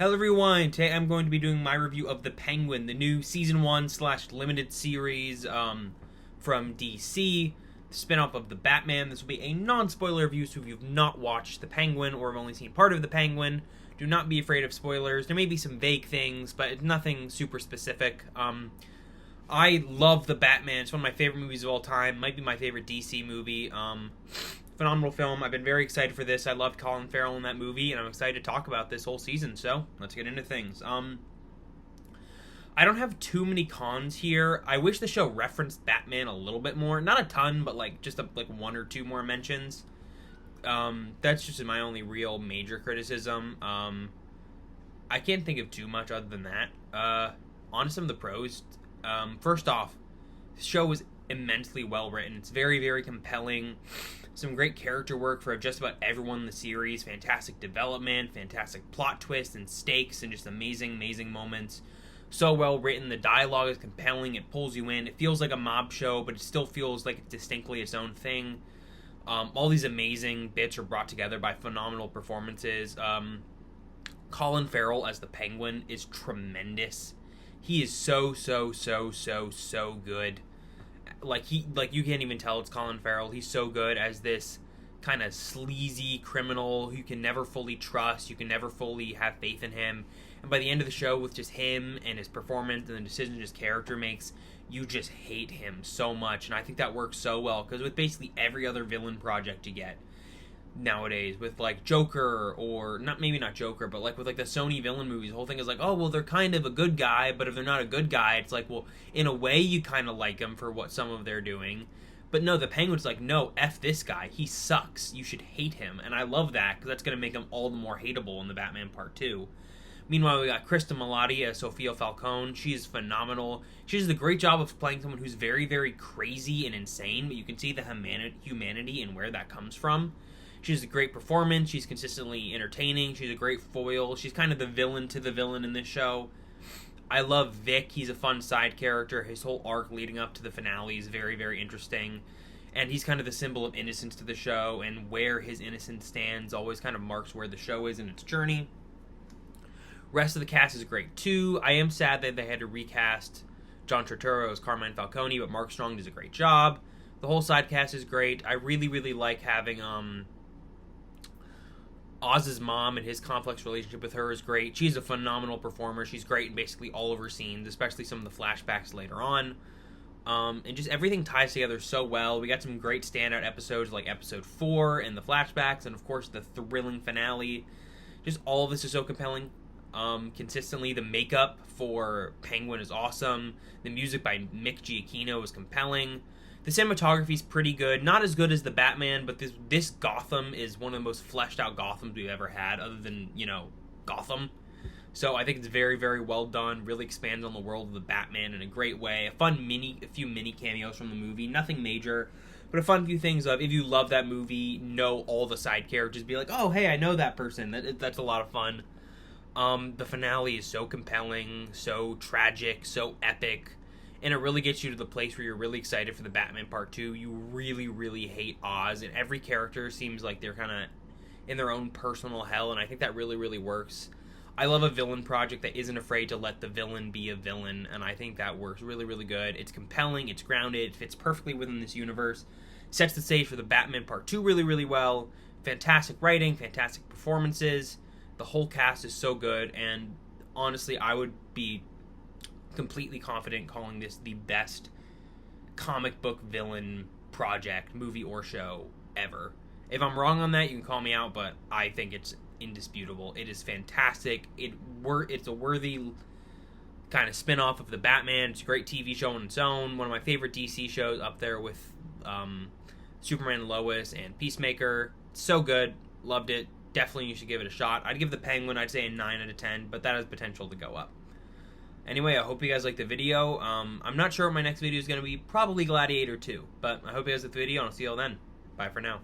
Hello everyone, today I'm going to be doing my review of The Penguin, the new Season 1 / limited series from DC, the spin-off of The Batman. This will be a non-spoiler review, so if you've not watched The Penguin or have only seen part of The Penguin, do not be afraid of spoilers. There may be some vague things, but it's nothing super specific. I love The Batman. It's one of my favorite movies of all time. Might be my favorite DC movie. Phenomenal film. I've been very excited for this. I loved Colin Farrell in that movie, and I'm excited to talk about this whole season, so let's get into things. I don't have too many cons here. I wish the show referenced Batman a little bit more. Not a ton, but just one or two more mentions. That's just my only real major criticism. I can't think of too much other than that. On to some of the pros. First off, the show is immensely well written. It's very, very compelling. Some great character work for just about everyone in the series. Fantastic development, fantastic plot twists and stakes, and just amazing, amazing moments. So well written. The dialogue is compelling. It pulls you in. It feels like a mob show, but it still feels like it's distinctly its own thing. All these amazing bits are brought together by phenomenal performances. Colin Farrell as the Penguin is tremendous. He is so good. You can't even tell it's Colin Farrell. He's so good as this kind of sleazy criminal who you can never fully trust. You can never fully have faith in him. And by the end of the show, with just him and his performance and the decisions his character makes, you just hate him so much. And I think that works so well, because with basically every other villain project you get nowadays, with Joker, or maybe not Joker, but with the Sony villain movies, the whole thing is oh well, they're kind of a good guy, but if they're not a good guy, it's well, in a way you kind of like them for what some of they're doing. But no, the Penguin's no, F this guy, he sucks, you should hate him. And I love that, because that's going to make him all the more hateable in the Batman Part 2. Meanwhile, we got Krista Milotti as Sophia Falcone. She is phenomenal. She does a great job of playing someone who's very, very crazy and insane, but you can see the humanity and where that comes from. She has a great performance. She's consistently entertaining. She's a great foil. She's kind of the villain to the villain in this show. I love Vic. He's a fun side character. His whole arc leading up to the finale is very, very interesting. And he's kind of the symbol of innocence to the show, and where his innocence stands always kind of marks where the show is in its journey. Rest of the cast is great too. I am sad that they had to recast John Turturro as Carmine Falcone, but Mark Strong does a great job. The whole side cast is great. I really, really like having Oz's mom, and his complex relationship with her is great. She's a phenomenal performer. She's great in basically all of her scenes, especially some of the flashbacks later on. And just everything ties together so well. We got some great standout episodes like episode 4 and the flashbacks, and of course the thrilling finale. Just all of this is so compelling. Consistently, the makeup for Penguin is awesome. The music by Mick Giacchino is compelling. The cinematography is pretty good. Not as good as the Batman, but this Gotham is one of the most fleshed out Gothams we've ever had, other than, Gotham. So I think it's very, very well done. Really expands on the world of the Batman in a great way. A few mini cameos from the movie. Nothing major, but a fun few things of, if you love that movie, know all the side characters. Be oh, hey, I know that person. That's a lot of fun. The finale is so compelling, so tragic, so epic. And it really gets you to the place where you're really excited for the Batman Part 2. You really, really hate Oz, and every character seems like they're kind of in their own personal hell, and I think that really, really works. I love a villain project that isn't afraid to let the villain be a villain, and I think that works really, really good. It's compelling, it's grounded, it fits perfectly within this universe, sets the stage for the Batman Part 2 really, really well. Fantastic writing, fantastic performances. The whole cast is so good, and honestly, I would be completely confident calling this the best comic book villain project, movie or show, ever. If I'm wrong on that, you can call me out, but I think it's indisputable. It is fantastic. It's a worthy kind of spin-off of the Batman. It's a great TV show on its own. One of my favorite DC shows, up there with Superman and Lois and Peacemaker. So good. Loved it. Definitely you should give it a shot. I'd give the Penguin, I'd say a 9 out of 10, but that has potential to go up. Anyway, I hope you guys liked the video. I'm not sure what my next video is going to be. Probably Gladiator 2. But I hope you guys liked the video, and I'll see you all then. Bye for now.